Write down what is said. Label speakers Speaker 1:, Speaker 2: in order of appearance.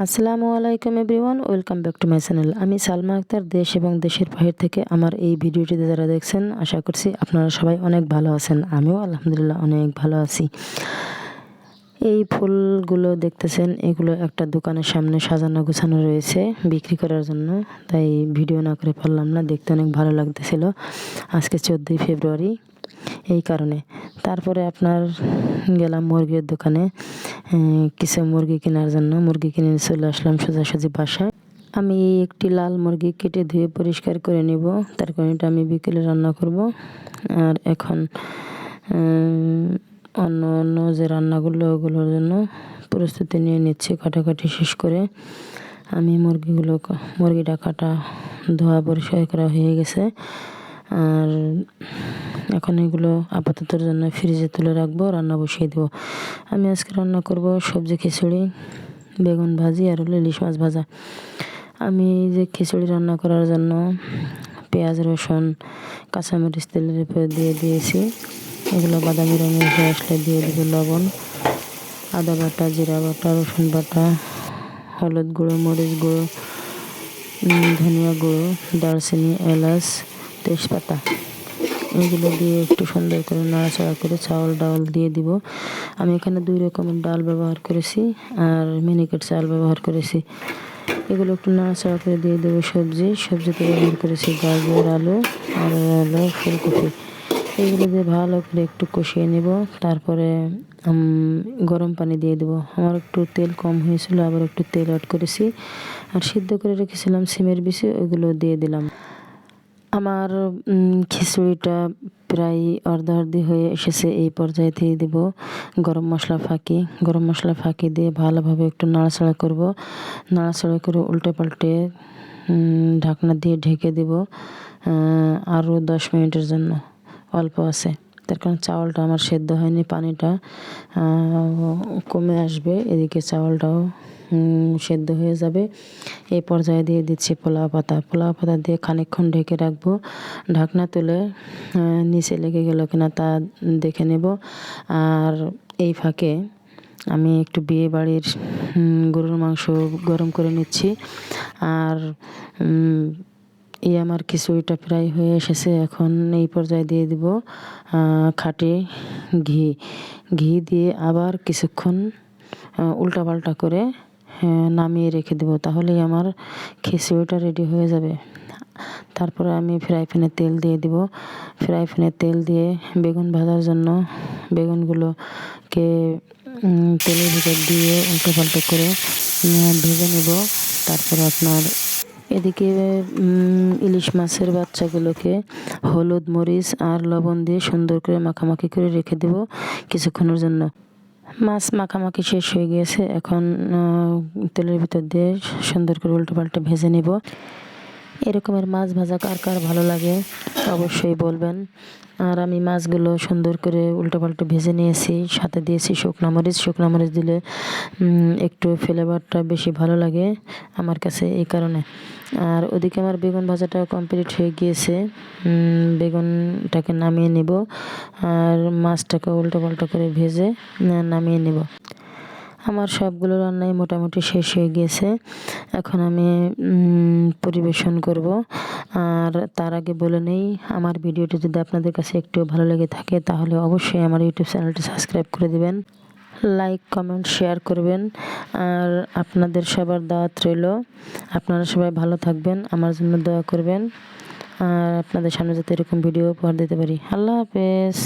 Speaker 1: আসসালামু আলাইকুম everyone, welcome back to my channel. আমি সালমা আক্তার। দেশ এবং দেশের বাহির থেকে আমার এই ভিডিওটিতে যারা দেখছেন, আশা করছি আপনারা সবাই অনেক ভালো আছেন। আমিও আলহামদুলিল্লাহ অনেক ভালো আছি। এই ফুলগুলো দেখতেছেন, এগুলো একটা দোকানের সামনে সাজানো গোছানো রয়েছে বিক্রি করার জন্য, তাই ভিডিও না করে পারলাম না। দেখতে অনেক ভালো লাগতেছিল আজকে 14ই ফেব্রুয়ারি, এই কারণে। তারপরে আপনার গেলাম মুরগির দোকানে কিছু মুরগি কেনার জন্য। মুরগি কিনে চলে আসলাম সোজাসুজি বাসায়। আমি একটি লাল মুরগি কেটে ধুয়ে পরিষ্কার করে নিব, তার কারণে এটা আমি বিকেলে রান্না করব। আর এখন অন্য অন্য যে রান্নাগুলো ওগুলোর জন্য প্রস্তুতি নিয়ে নিচ্ছি। কাটাকাটি শেষ করে আমি মুরগিটা কাটা ধোয়া পরিষ্কার করা হয়ে গেছে। আর এখন এগুলো আপাততর জন্য ফ্রিজে তুলে রাখবো, রান্না বসিয়ে দেবো। আমি আজকে রান্না করব সবজি খিচুড়ি, বেগুন ভাজি আর হলো ইলিশ মাছ ভাজা। আমি যে খিচুড়ি রান্না করার জন্য পেঁয়াজ, রসুন, কাঁচামরিচ তেলের উপরে দিয়ে দিয়েছি। এগুলো বাদামি রঙের হয়ে আসলে দিয়ে দেবো লবণ, আদা বাটা, জিরা বাটা, রসুন বাটা, হলুদ গুঁড়ো, মরিচ গুঁড়ো, ধনিয়া গুঁড়ো, দারচিনি, এলাচ, তেজপাতা, এগুলো দিয়ে একটু সুন্দর করে নাড়াচাড়া করে ডাল দিয়ে দিব। আমি এখানে 2 রকমের ডাল ব্যবহার করেছি আর মিনিকেট চাল ব্যবহার করেছি। এগুলো একটু নাড়াচাড়া করে দিয়ে দেবো। সবজিতে ব্যবহার করেছি গাজর, আলু আর হলো ফুলকপি। এগুলো দিয়ে ভালো করে একটু কষিয়ে নেব। তারপরে গরম পানি দিয়ে দেবো। আমার একটু তেল কম হয়েছিল, আবার একটু তেল অ্যাড করেছি। আর সিদ্ধ করে রেখেছিলাম সিমের বিচি, ওইগুলো দিয়ে দিলাম। আমার খিচুড়িটা প্রায় অর্ধি হয়ে এসেছে। এই পর্যায়ে দিয়ে দেব গরম মশলা ফাঁকি দিয়ে ভালোভাবে একটু নাড়াচাড়া করব। নাড়াচাড়া করে উল্টে পাল্টে ঢাকনা দিয়ে ঢেকে দেব আরও 10 মিনিটের জন্য। অল্প আছে, তার কারণ চাউলটা আমার সেদ্ধ হয়নি, পানিটা কমে আসবে, এদিকে চাউলটাও সেদ্ধ হয়ে যাবে। এই পর্যায়ে দিয়ে দিচ্ছি পোলাও পাতা দিয়ে খানিকক্ষণ ঢেকে রাখবো। ঢাকনা তুলে নিচে লেগে গেল কিনা তা দেখে নেব। আর এই ফাঁকে আমি একটু বিয়ে বাড়ির গরুর মাংস গরম করে নিচ্ছি। আর আমার খিচুড়িটা প্রায় হয়ে এসেছে। এখন এই পর্যায়ে দিয়ে দিব খাঁটি ঘি দিয়ে আবার কিছুক্ষণ উল্টাপাল্টা করে নামিয়ে রেখে দেবো, তাহলেই আমার খিচুড়িটা রেডি হয়ে যাবে। তারপরে আমি ফ্রাই প্যানে তেল দিয়ে দিব। ফ্রাই প্যানে তেল দিয়ে বেগুন ভাজার জন্য বেগুনগুলোকে তেলের ভিতর দিয়ে উল্টোপাল্টো করে ভেজে নেব। তারপরে আপনার এদিকে ইলিশ মাছের বাচ্চাগুলোকে হলুদ, মরিচ আর লবণ দিয়ে সুন্দর করে মাখামাখি করে রেখে দেব কিছুক্ষণের জন্য। মাছ মাখামাখি শেষ হয়ে গিয়েছে। এখন তেলের ভিতর দিয়ে সুন্দর করে উল্টোপাল্টে ভেজে নেব। এরকমের মাছ ভাজা কার কার ভালো লাগে অবশ্যই বলবেন। আর আমি মাছগুলো সুন্দর করে উল্টোপাল্টে ভেজে নিয়েছি, সাথে দিয়েছি শুকনো মরিচ দিলে একটু ফ্লেভারটা বেশি ভালো লাগে আমার কাছে, এই কারণে। আর ওদিকে আমার বেগুন ভাজাটা কমপ্লিট হয়ে গিয়েছে। বেগুনটাকে নামিয়ে নেব আর মাছটাকে উল্টোপাল্টা করে ভেজে নামিয়ে নেব। আমার সবগুলো রান্নাই মোটামুটি শেষ হয়ে গিয়েছে। এখন আমি পরিবেশন করব। আর তার আগে বলে নেই, আমার ভিডিওটি যদি আপনাদের কাছে একটু ভালো লেগে থাকে তাহলে অবশ্যই আমার ইউটিউব চ্যানেলটি সাবস্ক্রাইব করে দিবেন, লাইক, কমেন্ট, শেয়ার করবেন। আর আপনাদের সবার দাওয়াত রইল। আপনারা সবাই ভালো থাকবেন, আমার জন্য দোয়া করবেন। আর আপনাদের সামনে যাতে এরকম ভিডিও উপহার দিতে পারি। আল্লাহ হাফেজ।